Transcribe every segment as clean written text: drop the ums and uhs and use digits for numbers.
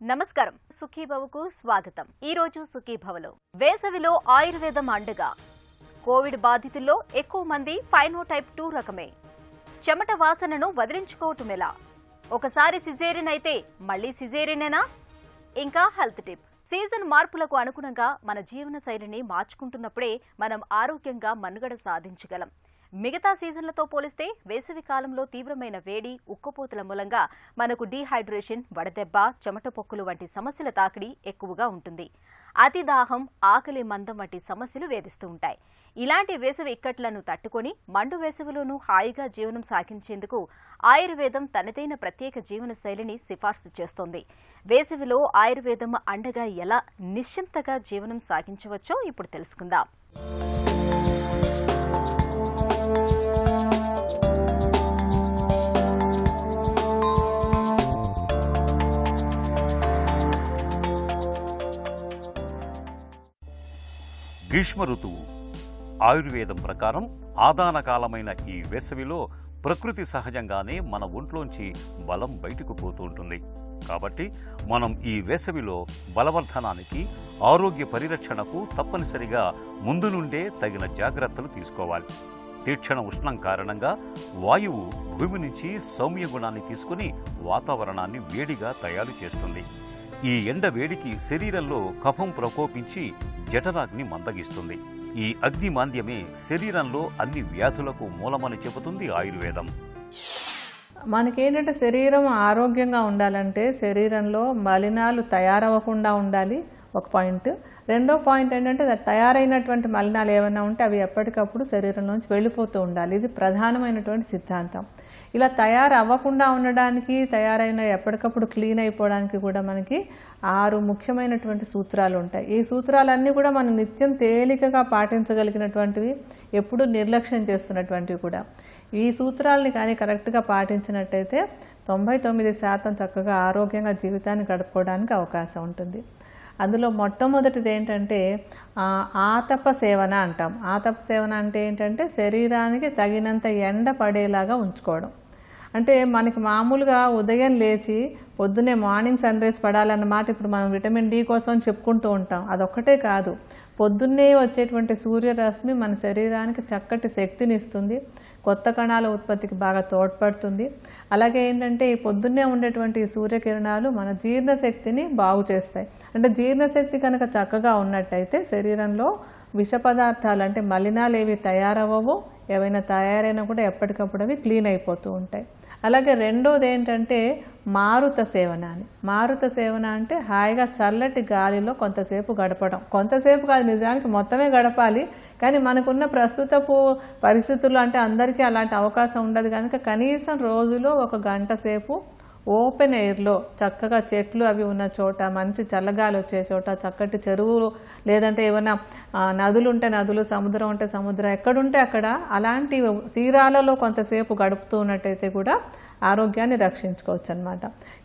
నమస్కారం సుఖీభవకు స్వాగతం. ఈ రోజు సుఖీభవలో వేసవిలో ఆయుర్వేదం అండగా కోవిడ్ బాధితుల్లో ఎక్కువ మంది ఫైనోటైప్ 2 రకమే. చెమట వాసనను వదిలించుకోవటం ఎలా? ఒకసారి సిజేరియన్ అయితే మళ్ళీ సిజేరియనేనా? ఇంకా హెల్త్ టిప్. సీజన్ మార్పులకు అనుగుణంగా మన జీవన శైలిని మార్చుకుంటున్నప్పుడే మనం ఆరోగ్యంగా మనుగడ సాధించగలం. మిగతా సీజన్లతో పోలిస్తే వేసవి కాలంలో తీవ్రమైన వేడి, ఉక్కపోతల మూలంగా మనకు డీహైడ్రేషన్, వడదెబ్బ, చెమట పొక్కులు వంటి సమస్యల తాకిడి ఎక్కువగా ఉంటుంది. అతి దాహం, ఆకలి మందం వంటి సమస్యలు వేధిస్తూ ఉంటాయి. ఇలాంటి వేసవి ఇక్కట్లను తట్టుకొని మండు వేసవిలోనూ హాయిగా జీవనం సాగించేందుకు ఆయుర్వేదం తనదైన ప్రత్యేక జీవన శైలిని సిఫార్సు చేస్తోంది. వేసవిలో ఆయుర్వేదం అండగా ఎలా నిశ్చింతగా జీవనం సాగించవచ్చో ఇప్పుడు తెలుసుకుందాం. గ్రీష్మ ఋతువు ఆయుర్వేదం ప్రకారం ఆదాన కాలమైన ఈ వేసవిలో ప్రకృతి సహజంగానే మన ఒంట్లోంచి బలం బయటకు పోతూ ఉంటుంది. కాబట్టి మనం ఈ వేసవిలో బలవర్ధనానికి, ఆరోగ్య పరిరక్షణకు తప్పనిసరిగా ముందు నుండే తగిన జాగ్రత్తలు తీసుకోవాలి. తీక్షణ ఉష్ణం కారణంగా వాయువు భూమి నుంచి సౌమ్య గుణాన్ని తీసుకుని వాతావరణాన్ని వేడిగా తయారు చేస్తుంది. ఈ ఎండ వేడికి శరీరంలో కఫం ప్రకోపించి జఠరాగ్ని మందగిస్తుంది. ఈ అగ్ని మాంద్యమే శరీరంలో అన్ని వ్యాధులకు మూలమని చెబుతుంది ఆయుర్వేదం. మనకేంటంటే శరీరం ఆరోగ్యంగా ఉండాలంటే శరీరంలో మలినాలు తయారవ్వకుండా ఉండాలి, ఒక పాయింట్. రెండో పాయింట్ ఏంటంటే తయారైనటువంటి మలినాలు ఏమైనా ఉంటే అవి ఎప్పటికప్పుడు శరీరంలోంచి వెళ్ళిపోతూ ఉండాలి. ఇది ప్రధానమైనటువంటి సిద్ధాంతం. ఇలా తయారవ్వకుండా ఉండడానికి, తయారైన ఎప్పటికప్పుడు క్లీన్ అయిపోవడానికి కూడా మనకి 6 ముఖ్యమైనటువంటి సూత్రాలు ఉంటాయి. ఈ సూత్రాలన్నీ కూడా మనం నిత్యం తేలికగా పాటించగలిగినటువంటివి, ఎప్పుడు నిర్లక్ష్యం చేస్తున్నటువంటివి కూడా. ఈ సూత్రాలని కానీ కరెక్ట్గా పాటించినట్టయితే 99% చక్కగా ఆరోగ్యంగా జీవితాన్ని గడుపుకోవడానికి అవకాశం ఉంటుంది. అందులో మొట్టమొదటిది ఏంటంటే ఆతప సేవన అంటాం. ఆతప సేవన అంటే ఏంటంటే శరీరానికి తగినంత ఎండ పడేలాగా ఉంచుకోవడం. అంటే మనకి మామూలుగా ఉదయం లేచి పొద్దునే మార్నింగ్ సన్ రైజ్ పడాలన్నమాట. ఇప్పుడు మనం విటమిన్ డి కోసం చెప్పుకుంటూ ఉంటాం. అదొక్కటే కాదు, పొద్దున్నే వచ్చేటువంటి సూర్యరశ్మి మన శరీరానికి చక్కటి శక్తిని ఇస్తుంది, కొత్త కణాల ఉత్పత్తికి బాగా తోడ్పడుతుంది. అలాగే ఏంటంటే ఈ పొద్దున్నే ఉండేటువంటి సూర్యకిరణాలు మన జీర్ణశక్తిని బాగు చేస్తాయి. అంటే జీర్ణశక్తి కనుక చక్కగా ఉన్నట్టయితే శరీరంలో విష పదార్థాలు అంటే మలినాలు ఏవి తయారవ్వవు, ఏవైనా తయారైనా కూడా ఎప్పటికప్పుడు అవి క్లీన్ అయిపోతూ ఉంటాయి. అలాగే రెండోది ఏంటంటే మారుత సేవన అని. మారుత సేవన అంటే హాయిగా చల్లటి గాలిలో కొంతసేపు గడపడం. కొంతసేపు కాదు, నిజానికి మొత్తమే గడపాలి. కానీ మనకున్న ప్రస్తుతపు పరిస్థితుల్లో అంటే అందరికీ అలాంటి అవకాశం ఉండదు కనుక కనీసం రోజులో 1 గంట సేపు ఓపెన్ ఎయిర్లో చక్కగా చెట్లు అవి ఉన్న చోట, మంచి చల్లగాలి వచ్చే చోట, చక్కటి చెరువులు లేదంటే ఏమైనా నదులు ఉంటే నదులు, సముద్రం ఉంటే సముద్రం, ఎక్కడుంటే అక్కడ అలాంటి తీరాలలో కొంతసేపు గడుపుతూ ఉన్నట్టయితే కూడా ఆరోగ్యాన్ని రక్షించుకోవచ్చు అనమాట.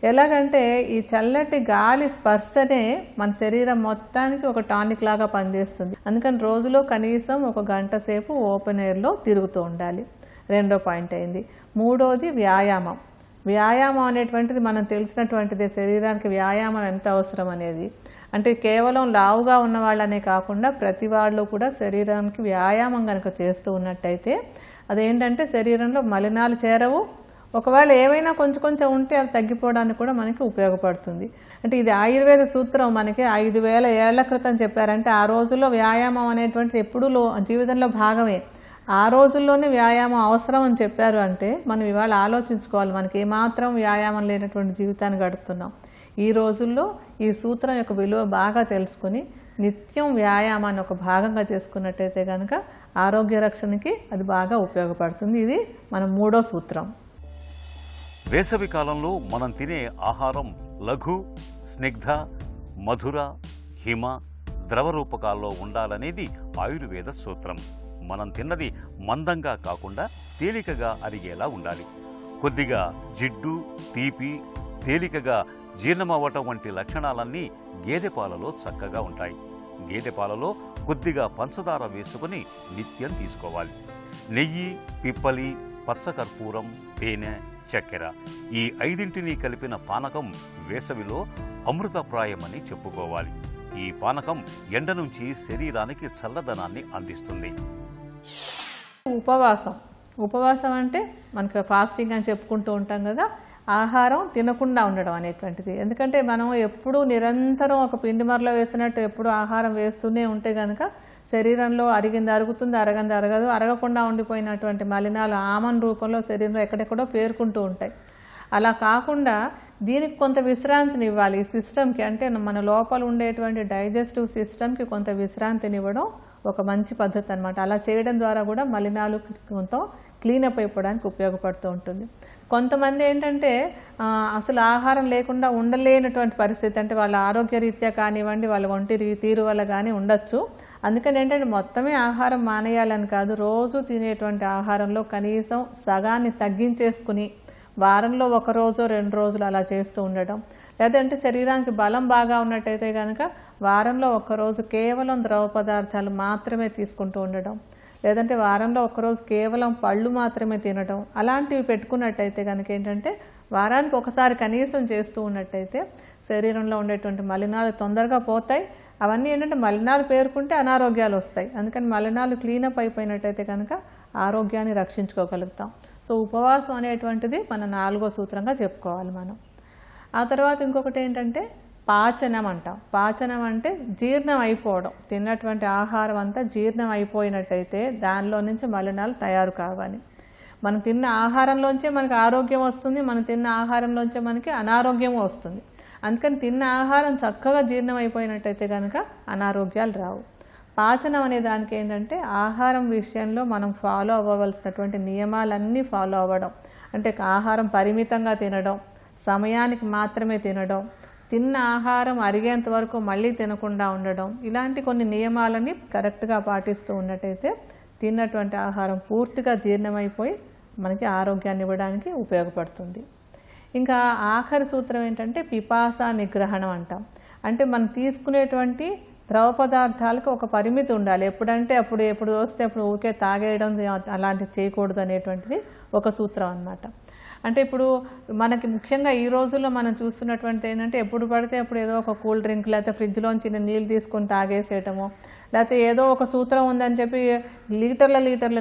ఎలాగంటే ఈ చల్లటి గాలి స్పర్శనే మన శరీరం మొత్తానికి ఒక టానిక్ లాగా పనిచేస్తుంది. అందుకని రోజులో కనీసం 1 గంట సేపు ఓపెన్ ఎయిర్లో తిరుగుతూ ఉండాలి. రెండో పాయింట్ అయింది. మూడోది వ్యాయామం. వ్యాయామం అనేటువంటిది మనం తెలిసినటువంటిదే, శరీరానికి వ్యాయామం ఎంత అవసరం అనేది. అంటే కేవలం లావుగా ఉన్న వాళ్ళనే కాకుండా ప్రతి వాళ్ళు కూడా శరీరానికి వ్యాయామం కనుక చేస్తూ ఉన్నట్టయితే అదేంటంటే శరీరంలో మలినాలు చేరవు, ఒకవేళ ఏవైనా కొంచెం ఉంటే అవి తగ్గిపోవడానికి కూడా మనకి ఉపయోగపడుతుంది. అంటే ఇది ఆయుర్వేద సూత్రం మనకి 5000 ఏళ్ల క్రితం చెప్పారంటే ఆ రోజుల్లో వ్యాయామం అనేటువంటిది ఎప్పుడూ జీవితంలో భాగమే. ఆ రోజుల్లోనే వ్యాయామం అవసరం అని చెప్పారు అంటే మనం ఇవాళ ఆలోచించుకోవాలి, మనకి ఏమాత్రం వ్యాయామం లేనటువంటి జీవితాన్ని గడుపుతున్నాం. ఈ రోజుల్లో ఈ సూత్రం యొక్క విలువ బాగా తెలుసుకుని నిత్యం వ్యాయామాన్ని ఒక భాగంగా చేసుకున్నట్టయితే కనుక ఆరోగ్య రక్షణకి అది బాగా ఉపయోగపడుతుంది. ఇది మన 3వ సూత్రం. వేసవి కాలంలో మనం తినే ఆహారం లఘు, స్నిగ్ధ, మధుర, హిమ, ద్రవ రూపకాల్లో ఉండాలనేది ఆయుర్వేద సూత్రం. మనం తిన్నది మందంగా కాకుండా తేలికగా అరిగేలా ఉండాలి. కొద్దిగా జిడ్డు, తీపి, తేలికగా జీర్ణమవ్వటం వంటి లక్షణాలన్నీ గేదె పాలలో చక్కగా ఉంటాయి. గేదె పాలలో కొద్దిగా పంచదార వేసుకుని నిత్యం తీసుకోవాలి. నెయ్యి, పిప్పలి, పచ్చకర్పూరం, తేనె, చక్కెర ఈ 5ంటిని కలిపిన పానకం వేసవిలో అమృతప్రాయమని చెప్పుకోవాలి. ఈ పానకం ఎండ నుంచి శరీరానికి చల్లదనాన్ని అందిస్తుంది. ఉపవాసం అంటే మనకు ఫాస్టింగ్ అని చెప్పుకుంటూ ఉంటాం కదా, ఆహారం తినకుండా ఉండడం అనేటువంటిది. ఎందుకంటే మనం ఎప్పుడూ నిరంతరం ఒక పిండి మరలో వేసినట్టు ఎప్పుడు ఆహారం వేస్తూనే ఉంటే కనుక శరీరంలో అరిగింది అరుగుతుంది, అరగంది అరగదు, అరగకుండా ఉండిపోయినటువంటి మలినాలు ఆమన్ రూపంలో శరీరంలో ఎక్కడెక్కడో పేరుకుంటూ ఉంటాయి. అలా కాకుండా దీనికి కొంత విశ్రాంతిని ఇవ్వాలి ఈ సిస్టమ్కి. అంటే మన లోపల ఉండేటువంటి డైజెస్టివ్ సిస్టమ్కి కొంత విశ్రాంతినివ్వడం ఒక మంచి పద్ధతి అనమాట. అలా చేయడం ద్వారా కూడా మలినాలు కొంత క్లీనప్ అయిపోవడానికి ఉపయోగపడుతూ ఉంటుంది. కొంతమంది ఏంటంటే అసలు ఆహారం లేకుండా ఉండలేనటువంటి పరిస్థితి, అంటే వాళ్ళ ఆరోగ్యరీత్యా కానివ్వండి, వాళ్ళ ఒంటి తీరు వల్ల కానీ ఉండొచ్చు. అందుకని ఏంటంటే మొత్తమే ఆహారం మానేయాలని కాదు, రోజు తినేటువంటి ఆహారంలో కనీసం సగాన్ని తగ్గించేసుకుని వారంలో 1 రోజు 2 రోజులు అలా చేస్తూ ఉండటం. లేదంటే శరీరానికి బలం బాగా ఉన్నట్టయితే కనుక వారంలో 1 రోజు కేవలం ద్రవ పదార్థాలు మాత్రమే తీసుకుంటూ ఉండటం, లేదంటే వారంలో 1 రోజు కేవలం పళ్ళు మాత్రమే తినడం. అలాంటివి పెట్టుకున్నట్టయితే కనుక ఏంటంటే వారానికి ఒకసారి కనీసం చేస్తూ ఉన్నట్టయితే శరీరంలో ఉండేటువంటి మలినాలు తొందరగా పోతాయి. అవన్నీ ఏంటంటే మలినాలు పేరుకుంటే అనారోగ్యాలు వస్తాయి. అందుకని మలినాలు క్లీనప్ అయిపోయినట్టయితే కనుక ఆరోగ్యాన్ని రక్షించుకోగలుగుతాం. సో ఉపవాసం అనేటువంటిది మన 4వ సూత్రంగా చెప్పుకోవాలి మనం. ఆ తర్వాత ఇంకొకటి ఏంటంటే పాచనం అంటాం. పాచనం అంటే జీర్ణం అయిపోవడం. తిన్నటువంటి ఆహారం అంతా జీర్ణం అయిపోయినట్టయితే దానిలో నుంచి మలినాలు తయారు కావాలి. మనం తిన్న ఆహారంలోంచే మనకి ఆరోగ్యం వస్తుంది, మనం తిన్న ఆహారంలోంచే మనకి అనారోగ్యం వస్తుంది. అందుకని తిన్న ఆహారం చక్కగా జీర్ణం అయిపోయినట్టయితే కనుక అనారోగ్యాలు రావు. పాచనం అనే దానికి ఏంటంటే ఆహారం విషయంలో మనం ఫాలో అవ్వవలసినటువంటి నియమాలన్నీ ఫాలో అవ్వడం. అంటే ఆహారం పరిమితంగా తినడం, సమయానికి మాత్రమే తినడం, తిన్న ఆహారం అరిగేంత వరకు మళ్ళీ తినకుండా ఉండడం, ఇలాంటి కొన్ని నియమాలని కరెక్ట్గా పాటిస్తూ ఉన్నట్టయితే తిన్నటువంటి ఆహారం పూర్తిగా జీర్ణమైపోయి మనకి ఆరోగ్యాన్ని ఇవ్వడానికి ఉపయోగపడుతుంది. ఇంకా ఆఖరి సూత్రం ఏంటంటే పిపాస నిగ్రహణం అంటాం. అంటే మనం తీసుకునేటువంటి ద్రవ పదార్థాలకు ఒక పరిమితి ఉండాలి. ఎప్పుడంటే ఎప్పుడు వస్తే అప్పుడు ఊరికే తాగేయడం అలాంటివి చేయకూడదు అనేటువంటిది ఒక సూత్రం అన్నమాట. అంటే ఇప్పుడు మనకి ముఖ్యంగా ఈ రోజుల్లో మనం చూస్తున్నటువంటి ఏంటంటే ఎప్పుడు పడితే అప్పుడు ఏదో ఒక కూల్ డ్రింక్ లేకపోతే ఫ్రిడ్జ్లోంచి నీళ్ళు తీసుకొని తాగేసేయటము, లేకపోతే ఏదో ఒక సూత్రం ఉందని చెప్పి లీటర్ల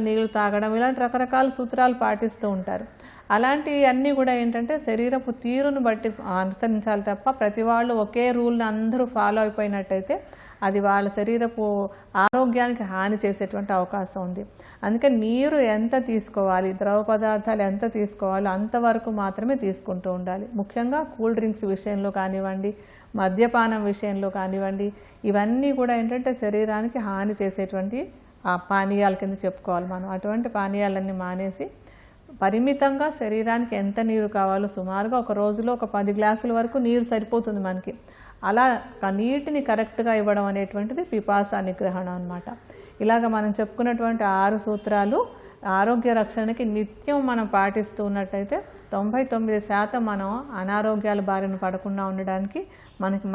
నీళ్లు తాగడం, ఇలాంటి రకరకాల సూత్రాలు పాటిస్తూ ఉంటారు. అలాంటివన్నీ కూడా ఏంటంటే శరీరపు తీరును బట్టి అనుసరించాలి తప్ప ప్రతి వాళ్ళు ఒకే రూల్ని అందరూ ఫాలో అయిపోయినట్టయితే అది వాళ్ళ శరీరపు ఆరోగ్యానికి హాని చేసేటువంటి అవకాశం ఉంది. అందుకని నీరు ఎంత తీసుకోవాలి, ద్రవ పదార్థాలు ఎంత తీసుకోవాలో అంతవరకు మాత్రమే తీసుకుంటూ ఉండాలి. ముఖ్యంగా కూల్ డ్రింక్స్ విషయంలో కానివ్వండి, మద్యపానం విషయంలో కానివ్వండి, ఇవన్నీ కూడా ఏంటంటే శరీరానికి హాని చేసేటువంటి పానీయాల కింద చెప్పుకోవాలి మనం. అటువంటి పానీయాలన్నీ మానేసి పరిమితంగా శరీరానికి ఎంత నీరు కావాలో సుమారుగా ఒక రోజులో ఒక 10 గ్లాసుల వరకు నీరు సరిపోతుంది మనకి. అలా నీటిని కరెక్ట్గా ఇవ్వడం అనేటువంటిది పిపాస నిగ్రహణ అన్నమాట. ఇలాగ మనం చెప్పుకున్నటువంటి 6 సూత్రాలు ఆరోగ్య రక్షణకి నిత్యం మనం పాటిస్తూ ఉన్నట్టయితే 99% మనం అనారోగ్యాల బారిన పడకుండా ఉండడానికి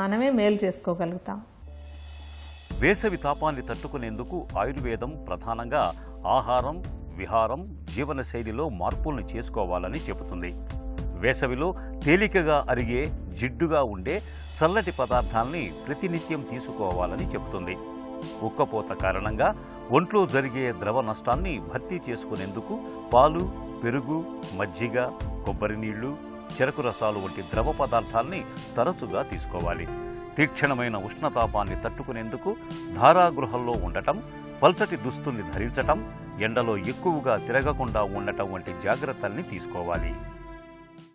మనమే మేలు చేసుకోగలుగుతాం. వేసవి తాపాన్ని తట్టుకునేందుకు ఆయుర్వేదం ప్రధానంగా ఆహారం, విహారం, జీవనశైలిలో మార్పుల్ని చేసుకోవాలని చెబుతుంది. వేసవిలో తేలికగా అరిగే, జిడ్డుగా ఉండే చల్లటి పదార్థాల్ని ప్రతినిత్యం తీసుకోవాలని చెబుతుంది. ఉక్కపోత కారణంగా ఒంట్లో జరిగే ద్రవ నష్టాన్ని భర్తీ చేసుకునేందుకు పాలు, పెరుగు, మజ్జిగ, కొబ్బరి నీళ్లు, చెరకు రసాలు వంటి ద్రవ పదార్థాల్ని తరచుగా తీసుకోవాలి. తీక్షణమైన ఉష్ణతాపాన్ని తట్టుకునేందుకు ధారాగృహంలో ఉండటం, పల్చటి దుస్తుల్ని ధరించటం, ఎండలో ఎక్కువగా తిరగకుండా ఉండటం వంటి జాగ్రత్తల్ని తీసుకోవాలి.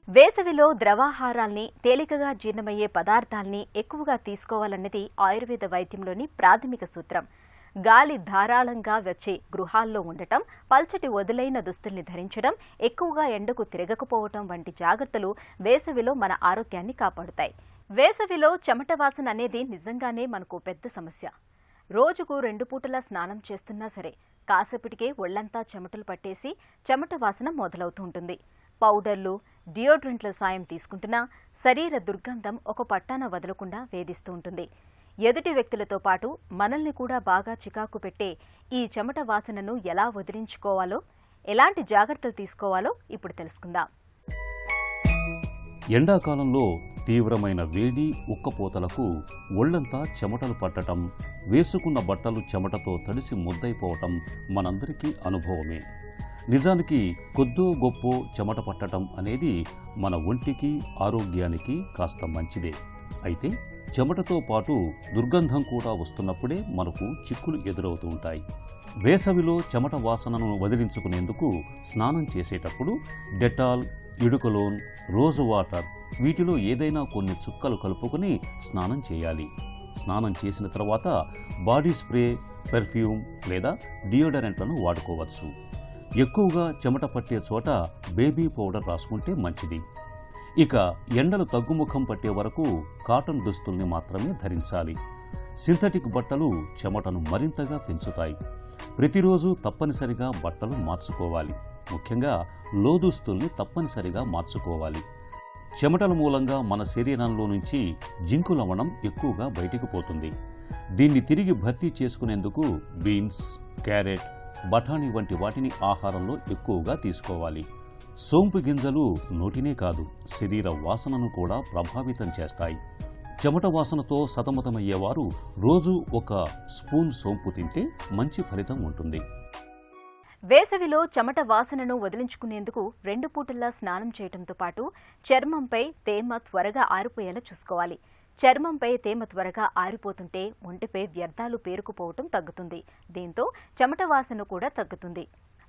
వేసవిలో ద్రవాహారాల్ని, తేలికగా జీర్ణమయ్యే పదార్థాల్ని ఎక్కువగా తీసుకోవాలన్నది ఆయుర్వేద వైద్యంలోని ప్రాథమిక సూత్రం. గాలి ధారాళంగా వచ్చే గృహాల్లో ఉండటం, పల్చటి వదులైన దుస్తుల్ని ధరించడం, ఎక్కువగా ఎండకు తిరగకపోవటం వంటి జాగ్రత్తలు వేసవిలో మన ఆరోగ్యాన్ని కాపాడుతాయి. వేసవిలో చెమట వాసన అనేది నిజంగానే మనకు పెద్ద సమస్య. రోజుకు 2 పూటలా స్నానం చేస్తున్నా సరే కాసేపటికే ఒళ్లంతా చెమటలు పట్టేసి చెమట వాసన మొదలవుతూ ఉంటుంది. పౌడర్లు, డియోడ్రెంట్ల సాయం తీసుకుంటున్నా శరీర దుర్గంధం ఒక పట్టాన వదలకుండా వేధిస్తూ ఉంటుంది. ఎదుటి వ్యక్తులతో పాటు మనల్ని కూడా బాగా చికాకు పెట్టే ఈ చెమట వాసనను ఎలా వదిలించుకోవాలో, ఎలాంటి జాగ్రత్తలు తీసుకోవాలో ఇప్పుడు తెలుసుకుందాం. ఎండాకాలంలో తీవ్రమైన వేడి ఉక్కపోతలకు ఒళ్లంతా చెమటలు పట్టడం, వేసుకున్న బట్టలు చెమటతో తడిసి ముద్దైపోవటం మనందరికీ అనుభవమే. నిజానికి కొద్దో గొప్పో చెమట పట్టడం అనేది మన ఒంటికి ఆరోగ్యానికి కాస్త మంచిదే. అయితే చెమటతో పాటు దుర్గంధం కూడా వస్తున్నప్పుడే మనకు చిక్కులు ఎదురవుతూ ఉంటాయి. వేసవిలో చెమట వాసనను వదిలించుకునేందుకు స్నానం చేసేటప్పుడు డెటాల్, ఇడుకలోన్, రోజు వాటర్ వీటిలో ఏదైనా కొన్ని చుక్కలు కలుపుకొని స్నానం చేయాలి. స్నానం చేసిన తర్వాత బాడీ స్ప్రే, పెర్ఫ్యూమ్ లేదా డియోడరెంట్లను వాడుకోవచ్చు. ఎక్కువగా చెమట పట్టే చోట బేబీ పౌడర్ రాసుకుంటే మంచిది. ఇక ఎండలు తగ్గుముఖం పట్టే వరకు కాటన్ దుస్తుల్ని మాత్రమే ధరించాలి. సింథటిక్ బట్టలు చెమటను మరింతగా పెంచుతాయి. ప్రతిరోజు తప్పనిసరిగా బట్టలు మార్చుకోవాలి. ముఖ్యంగా లోదుస్తుల్ని తప్పనిసరిగా మార్చుకోవాలి. చెమటల మూలంగా మన శరీరంలో నుంచి జింకు లవణం ఎక్కువగా బయటికి పోతుంది. దీన్ని తిరిగి భర్తీ చేసుకునేందుకు బీన్స్, క్యారెట్, బఠానీ వంటి వాటిని ఆహారంలో ఎక్కువగా తీసుకోవాలి. సోంపు గింజలు నోటినే కాదు, శరీర వాసనను కూడా ప్రభావితం చేస్తాయి. చెమట వాసనతో సతమతమయ్యేవారు రోజు ఒక స్పూన్ సోంపు తింటే మంచి ఫలితం ఉంటుంది. వేసవిలో చెమట వాసనను వదిలించుకునేందుకు 2 పూటల్లా స్నానం చేయడంతో పాటు చర్మంపై తేమ త్వరగా ఆరిపోయేలా చూసుకోవాలి. చర్మంపై తేమ త్వరగా ఆరిపోతుంటే ఒంటిపై వ్యర్థాలు పేరుకుపోవటం తగ్గుతుంది. దీంతో చెమట వాసన కూడా తగ్గుతుంది.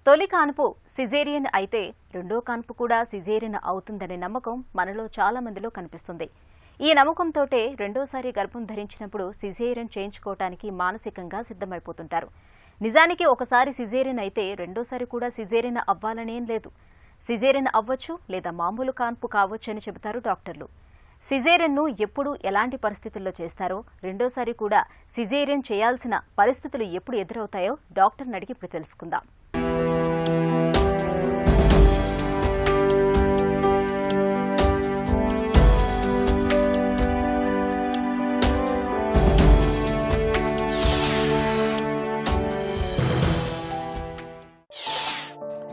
తొలి కాన్పు సిజేరియన్ అయితే రెండో కాన్పు కూడా సిజేరియన్ అవుతుందనే నమ్మకం మనలో చాలా మందిలో కనిపిస్తుంది. ఈ నమ్మకంతోటే రెండోసారి గర్భం ధరించినప్పుడు సిజేరియన్ చేయించుకోవటానికి మానసికంగా సిద్ధమైపోతుంటారు. నిజానికి ఒకసారి సిజేరియన్ అయితే రెండోసారి కూడా సిజేరియన్ అవ్వాలనేం లేదు. సిజేరియన్ అవ్వచ్చు లేదా మామూలు కాన్పు కావచ్చు అని చెబుతారు డాక్టర్లు. సిజేరియన్ను ఎప్పుడు ఎలాంటి పరిస్థితుల్లో చేస్తారో, రెండోసారి కూడా సిజేరియన్ చేయాల్సిన పరిస్థితులు ఎప్పుడు ఎదురవుతాయో డాక్టర్ని అడిగి ఇప్పుడు తెలుసుకుందాం.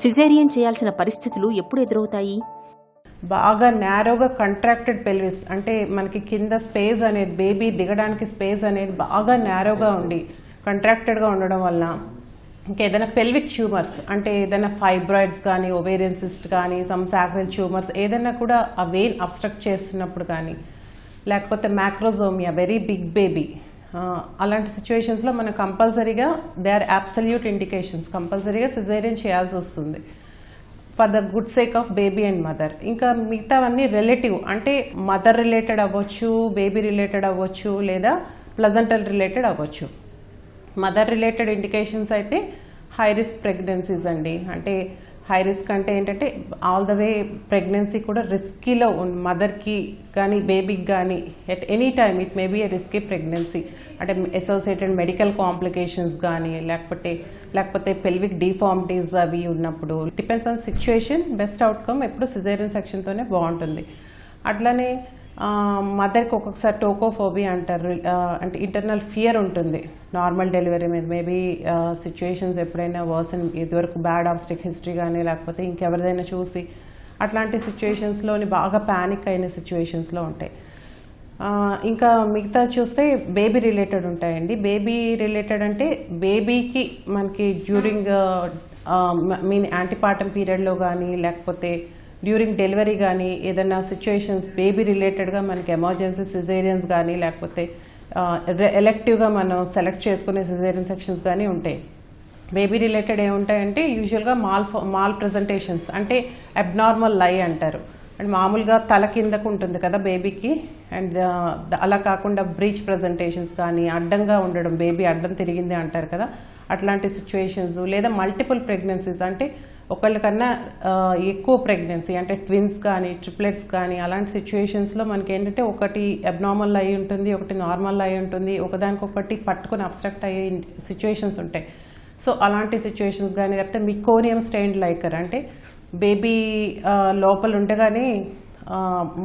సిజేరియన్ చేయాల్సిన పరిస్థితులు ఎప్పుడు ఎదురవుతాయి? బాగా నేరోగా కంట్రాక్టెడ్ పెల్విస్, అంటే మనకి కింద స్పేస్ అనేది, బేబీ దిగడానికి స్పేస్ అనేది బాగా నేరోగా ఉండి కంట్రాక్టెడ్గా ఉండడం వల్ల, ఇంకేదైనా పెల్విక్ ట్యూమర్స్ అంటే ఏదైనా ఫైబ్రాయిడ్స్ కానీ, ఓవేరియన్ సిస్ట్ కానీ, సమ్ సాక్రల్ ట్యూమర్స్ ఏదైనా కూడా ఆ వెయిన్ అబ్స్ట్రక్ట్ చేస్తున్నప్పుడు కానీ, లేకపోతే మ్యాక్రోజోమియా, వెరీ బిగ్ బేబీ, అలాంటి సిచ్యువేషన్స్లో మనం కంపల్సరీగా దే ఆర్ అబ్సల్యూట్ ఇండికేషన్స్, కంపల్సరీగా సిజేరియన్ చేయాల్సి వస్తుంది for the good sake of baby and mother. ఇంకా మిగతావన్నీ రిలేటివ్, అంటే మదర్ రిలేటెడ్ అవ్వచ్చు, బేబీ రిలేటెడ్ అవ్వచ్చు, లేదా ప్లజెంటల్ రిలేటెడ్ అవ్వచ్చు. మదర్ రిలేటెడ్ ఇండికేషన్స్ అయితే హై రిస్క్ ప్రెగ్నెన్సీస్ అండి. అంటే హై రిస్క్ అంటే ఏంటంటే ఆల్ ద వే ప్రెగ్నెన్సీ కూడా రిస్కీలో మదర్కి కానీ బేబీకి కానీ at any time it may be a risky pregnancy. అంటే అసోసియేటెడ్ మెడికల్ కాంప్లికేషన్స్ కానీ, లేకపోతే పెల్విక్ డిఫార్మిటీస్ అవి ఉన్నప్పుడు, depends on situation, best outcome ఎప్పుడు సిజేరియన్ సెక్షన్తోనే బాగుంటుంది. అట్లానే మదర్కి ఒక్కొక్కసారి టోకోఫోబియా అంటారు, అంటే ఇంటర్నల్ ఫియర్ ఉంటుంది నార్మల్ డెలివరీ మీద. మేబీ సిచ్యువేషన్స్ ఎప్పుడైనా వర్సన్, ఇదివరకు బ్యాడ్ ఆబ్స్టిక్ హిస్టరీ కానీ, లేకపోతే ఇంకెవరిదైనా చూసి అట్లాంటి సిచ్యువేషన్స్లోని బాగా ప్యానిక్ అయిన సిచ్యువేషన్స్లో ఉంటాయి. ఇంకా మిగతా చూస్తే బేబీ రిలేటెడ్ ఉంటాయండి. బేబీ రిలేటెడ్ అంటే బేబీకి మనకి డ్యూరింగ్ మీన్ యాంటీపార్టమ్ పీరియడ్లో కానీ, లేకపోతే డ్యూరింగ్ డెలివరీ కానీ ఏదైనా సిచ్యువేషన్స్ బేబీ రిలేటెడ్గా మనకి ఎమర్జెన్సీ సిజేరియన్స్ కానీ, లేకపోతే ఎలెక్టివ్గా మనం సెలెక్ట్ చేసుకునే సిజేరియన్ సెక్షన్స్ కానీ ఉంటాయి. బేబీ రిలేటెడ్ ఏముంటాయంటే యూజువల్గా మాల్ ప్రజెంటేషన్స్, అంటే అబ్నార్మల్ లై అంటారు. అండ్ మామూలుగా తల కిందకు ఉంటుంది కదా బేబీకి, అండ్ అలా కాకుండా బ్రీచ్ ప్రజెంటేషన్స్ కానీ, అడ్డంగా ఉండడం, బేబీ అడ్డం తిరిగింది అంటారు కదా, అట్లాంటి సిచ్యువేషన్స్. లేదా మల్టిపుల్ ప్రెగ్నెన్సీస్, అంటే ఒకళ్ళకన్నా ఎక్కువ ప్రెగ్నెన్సీ, అంటే ట్విన్స్ కానీ, ట్రిప్లెట్స్ కానీ, అలాంటి సిచ్యువేషన్స్లో మనకి ఏంటంటే ఒకటి అబ్నార్మల్ అయి ఉంటుంది, ఒకటి నార్మల్ అయి ఉంటుంది, ఒకదానికొకటి పట్టుకొని అబ్స్ట్రక్ట్ అయ్యే సిచ్యువేషన్స్ ఉంటాయి. సో అలాంటి సిచ్యువేషన్స్ కానీ, లేకపోతే మికోనియం స్టెయిన్డ్ లైకర్, అంటే బేబీ లోపల ఉండగానే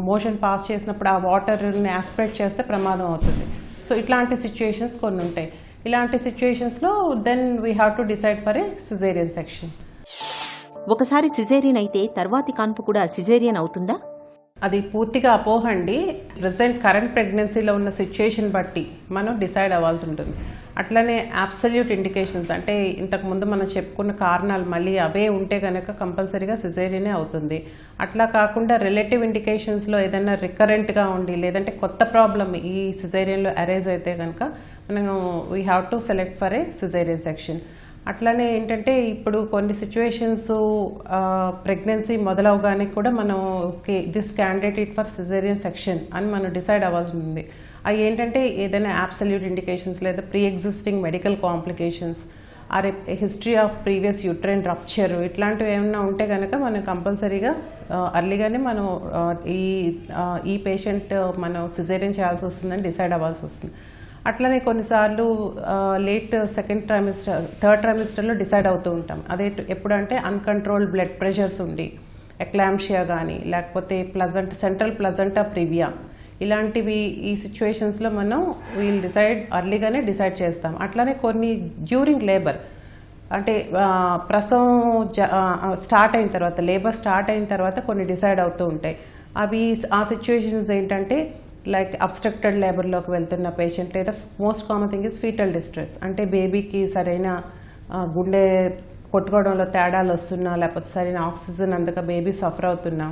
మోషన్ పాస్ చేసినప్పుడు ఆ వాటర్ని యాస్పిరేట్ చేస్తే ప్రమాదం అవుతుంది. సో ఇట్లాంటి సిచ్యువేషన్స్ కొన్ని ఉంటాయి. ఇలాంటి సిచ్యువేషన్స్లో then we have to decide for a caesarean section. ఒకసారి సిజేరియన్ అయితే తర్వాతి కాన్పు కూడా సిజేరియన్ అవుతుందా? అది పూర్తిగా అపోహ అండి. ప్రజెంట్ కరెంట్ ప్రెగ్నెన్సీలో ఉన్న సిచ్యుయేషన్ బట్టి మనం డిసైడ్ అవ్వాల్సి ఉంటుంది. అట్లనే అబ్సల్యూట్ ఇండికేషన్స్ అంటే ఇంతకుముందు మనం చెప్పుకున్న కారణాలు మళ్ళీ అవే ఉంటే కనుక కంపల్సరీగా సిజేరియనే అవుతుంది. అట్లా కాకుండా రిలేటివ్ ఇండికేషన్స్లో ఏదైనా రికరెంట్గా ఉండి లేదంటే కొత్త ప్రాబ్లం ఈ సిజేరియన్లో అరైజ్ అయితే కనుక మనం we have to select for a caesarean section. అట్లానే ఏంటంటే ఇప్పుడు కొన్ని సిచ్యువేషన్స్ ప్రెగ్నెన్సీ మొదలవగానే కూడా మనం okay this candidate for caesarean section అని మనం డిసైడ్ అవ్వాల్సి ఉంది. అవి ఏంటంటే ఏదైనా అబ్సల్యూట్ ఇండికేషన్స్ లేదా pre existing medical complications or history of previous uterine rupture ఇట్లాంటివి ఏమైనా ఉంటే కనుక మనం కంపల్సరీగా అర్లీగానే మనం ఈ పేషెంట్ మనం సిజేరియన్ చేయాల్సి వస్తుందని డిసైడ్ అవ్వాల్సి వస్తుంది. అట్లనే కొన్నిసార్లు లేట్ సెకండ్ ట్రైమిస్టర్ థర్డ్ ట్రైమిస్టర్లో డిసైడ్ అవుతూ ఉంటాం. అదే ఎప్పుడంటే అన్కంట్రోల్డ్ బ్లడ్ ప్రెషర్స్ ఉండి ఎక్లాంషియా కానీ లేకపోతే సెంట్రల్ ప్లజంటా ప్రివియా ఇలాంటివి ఈ సిచ్యువేషన్స్లో మనం వీల్ డిసైడ్ అర్లీగానే డిసైడ్ చేస్తాం. అట్లనే కొన్ని డ్యూరింగ్ లేబర్ అంటే ప్రసవం స్టార్ట్ అయిన తర్వాత లేబర్ స్టార్ట్ అయిన తర్వాత కొన్ని డిసైడ్ అవుతూ ఉంటాయి. అవి ఆ సిచ్యువేషన్స్ ఏంటంటే లైక్ అబ్స్ట్రక్టెడ్ లేబర్లోకి వెళ్తున్న పేషెంట్ లేదా most common thing is fetal distress అంటే బేబీకి సరైన గుండె కొట్టుకోవడంలో తేడాలు వస్తున్నా లేకపోతే సరైన ఆక్సిజన్ అందక బేబీ సఫర్ అవుతున్నా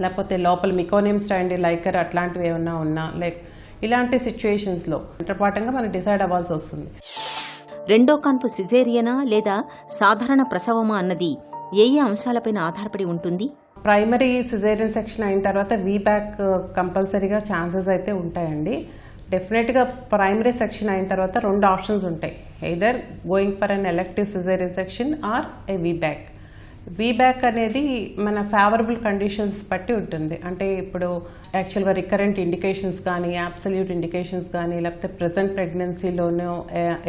లేకపోతే లోపల మికోనియం స్టాండీ లైకర్ అట్లాంటివి ఏమన్నా ఉన్నా లైక్ ఇలాంటి సిచ్యువేషన్స్లో అంతర్పాటంగా మనం డిసైడ్ అవ్వాల్సి వస్తుంది. రెండో కాన్పు సిజేరియనా లేదా సాధారణ ప్రసవమా అన్నది ఏ అంశాలపైన ఆధారపడి ఉంటుంది? ప్రైమరీ సిజేరియన్ సెక్షన్ అయిన తర్వాత వీబ్యాక్ కంపల్సరీగా ఛాన్సెస్ అయితే ఉంటాయండి. డెఫినెట్గా ప్రైమరీ సెక్షన్ అయిన తర్వాత రెండు ఆప్షన్స్ ఉంటాయి. Either going for an elective caesarean section or a VBAC. VBAC అనేది మన ఫేవరబుల్ కండిషన్స్ బట్టి ఉంటుంది. అంటే ఇప్పుడు యాక్చువల్గా రికరెంట్ ఇండికేషన్స్ కానీ అబ్సల్యూట్ ఇండికేషన్స్ కానీ లేకపోతే ప్రజెంట్ ప్రెగ్నెన్సీలోనూ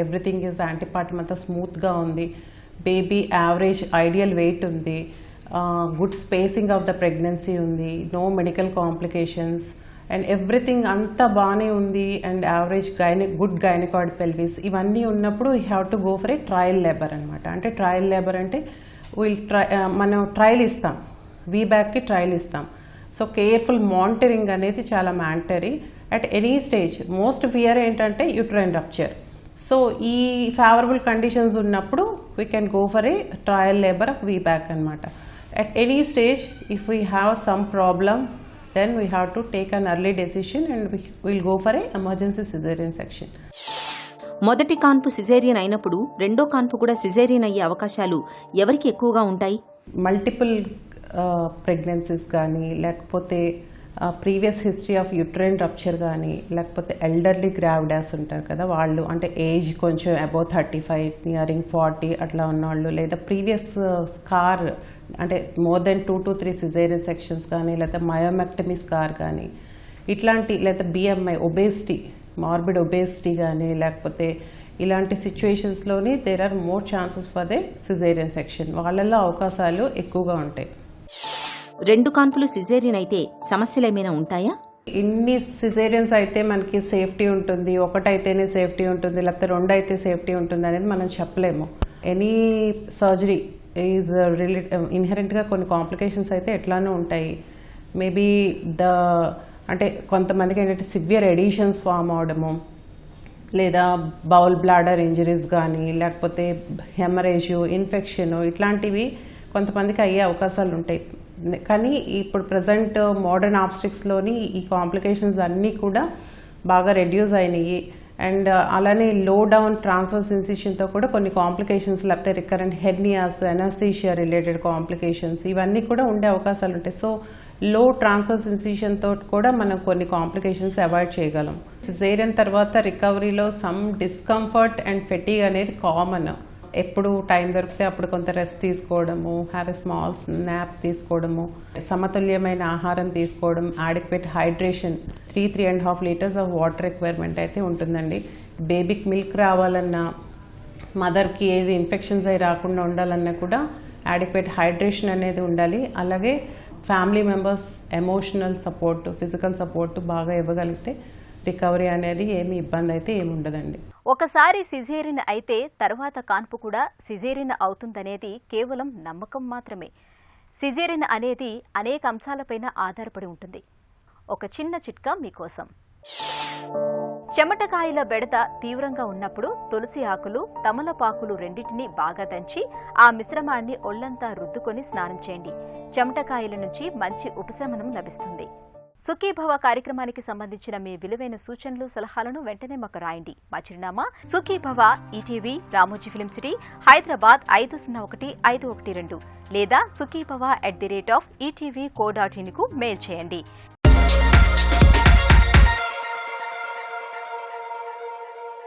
ఎవ్రీథింగ్ ఈజ్ యాంటీపార్టమ్ అంతా స్మూత్గా ఉంది, బేబీ యావరేజ్ ఐడియల్ వెయిట్ ఉంది, good spacing of the pregnancy ఉంది, no medical complications and everything అంతా బాగానే ఉంది and average good gynaecoid pelvis ఇవన్నీ ఉన్నప్పుడు we have to go for a trial labour అనమాట. అంటే ట్రయల్ లేబర్ అంటే మనం ట్రయల్ ఇస్తాం, వీబ్యాక్కి ట్రయల్ ఇస్తాం. సో కేర్ఫుల్ మానిటరింగ్ అనేది చాలా mandatory at any stage. Most fear ఏంటంటే యూట్రైన్ రప్చర్. సో ఈ ఫేవరబుల్ కండిషన్స్ ఉన్నప్పుడు we can go for a trial labour of VBAC అనమాట. At any stage, if we have some problem, then we have to take an early decision and we'll go for a emergency cesarean section. మొదటి కాన్పు caesarean అయినప్పుడు రెండో కాన్పు కూడా caesarean అయ్యే అవకాశాలు ఎవరికి ఎక్కువగా ఉంటాయి? మల్టిపుల్ ప్రెగ్నెన్సీస్ కానీ లేకపోతే previous history of uterine rupture కానీ లేకపోతే ఎల్డర్లీ గ్రావిడాస్ ఉంటారు కదా వాళ్ళు, అంటే ఏజ్ కొంచెం అబౌవ్ 35 నియరింగ్ 40 అట్లా ఉన్నవాళ్ళు, లేదా ప్రీవియస్ స్కార్ అంటే more than 2 to 3 caesarean sections కానీ లేదా మయోమెక్టమీ స్కార్ కానీ ఇట్లాంటి, లేదా బిఎంఐ ఒబేసిటీ మార్బిడ్ ఒబేసిటీ కానీ లేకపోతే ఇలాంటి సిచ్యువేషన్స్లోని there are more chances for the caesarean section. వాళ్ళల్లో అవకాశాలు ఎక్కువగా ఉంటాయి. రెండు కాన్పులు సిజేరియన్ అయితే సమస్యలు ఏమైనా ఉంటాయా? ఇన్ని సిజేరియన్స్ అయితే మనకి సేఫ్టీ ఉంటుంది, ఒకటైతేనే సేఫ్టీ ఉంటుంది లేకపోతే రెండు అయితే సేఫ్టీ ఉంటుంది అనేది మనం చెప్పలేము. ఎనీ సర్జరీ ఈజ్ ఇన్హెరెంట్గా కొన్ని కాంప్లికేషన్స్ అయితే ఎట్లానూ ఉంటాయి. మేబీ అంటే కొంతమందికి ఏంటంటే సివియర్ ఎడిషన్స్ ఫామ్ అవడము, లేదా బౌల్ బ్లాడర్ ఇంజరీస్ కానీ లేకపోతే హెమరేజ్, ఇన్ఫెక్షన్ ఇట్లాంటివి కొంతమందికి అయ్యే అవకాశాలు ఉంటాయి. కానీ ఇప్పుడు ప్రజెంట్ మోడర్న్ ఆబ్స్టిక్స్లోని ఈ కాంప్లికేషన్స్ అన్నీ కూడా బాగా రెడ్యూస్ అయినాయి. అండ్ అలానే లో డౌన్ ట్రాన్స్వర్స్ ఇన్సిషన్తో కూడా కొన్ని కాంప్లికేషన్స్ లేకపోతే రికరెంట్ హెర్నియాస్, ఎనాస్థీషియా రిలేటెడ్ కాంప్లికేషన్స్ ఇవన్నీ కూడా ఉండే అవకాశాలు ఉంటాయి. సో లో ట్రాన్స్వర్స్ ఇన్సిషన్తో కూడా మనం కొన్ని కాంప్లికేషన్స్ అవాయిడ్ చేయగలం. సిజేరియన్ తర్వాత రికవరీలో సమ్ డిస్కంఫర్ట్ అండ్ ఫెటీగ్ అనేది కామన్. ఎప్పుడు టైం దొరికితే అప్పుడు కొంత రెస్ట్ తీసుకోవడము, హ్యావ్ ఎ స్మాల్ స్నాప్ తీసుకోవడము, సమతుల్యమైన ఆహారం తీసుకోవడం, adequate hydration 3.5 litres of water requirement అయితే ఉంటుందండి. బేబీకి మిల్క్ రావాలన్నా, మదర్కి ఏది ఇన్ఫెక్షన్స్ అయి రాకుండా ఉండాలన్నా కూడా ఆడిక్వేట్ హైడ్రేషన్ అనేది ఉండాలి. అలాగే family members emotional support, physical support బాగా ఇవ్వగలిగితే రికవరీ అనేది ఏమి ఇబ్బంది అయితే ఏమి ఉండదండి. ఒకసారి సిజేరియన్ అయితే తర్వాత కాన్పు కూడా సిజేరియన్ అవుతుందనేది కేవలం నమ్మకం మాత్రమే. సిజేరియన్ అనేది అనేక అంశాలపైన ఆధారపడి ఉంటుంది. ఒక చిన్న చిట్కా మీకోసం. చెమటకాయల బెడద తీవ్రంగా ఉన్నప్పుడు తులసి ఆకులు, తమలపాకులు రెండింటినీ బాగా దంచి ఆ మిశ్రమాన్ని ఒళ్లంతా రుద్దుకొని స్నానం చేయండి. చెమటకాయల నుంచి మంచి ఉపశమనం లభిస్తుంది. సుఖీభవ కార్యక్రమానికి సంబంధించిన మీ విలువైన సూచనలు, సలహాలను వెంటనే మాకు రాయండి. మా చిరునామా Sukhibhava, ETV, Ramoji film city, Hyderabad 501512 లేదా sukhibhava@etv.co.in కు మెయిల్ చేయండి.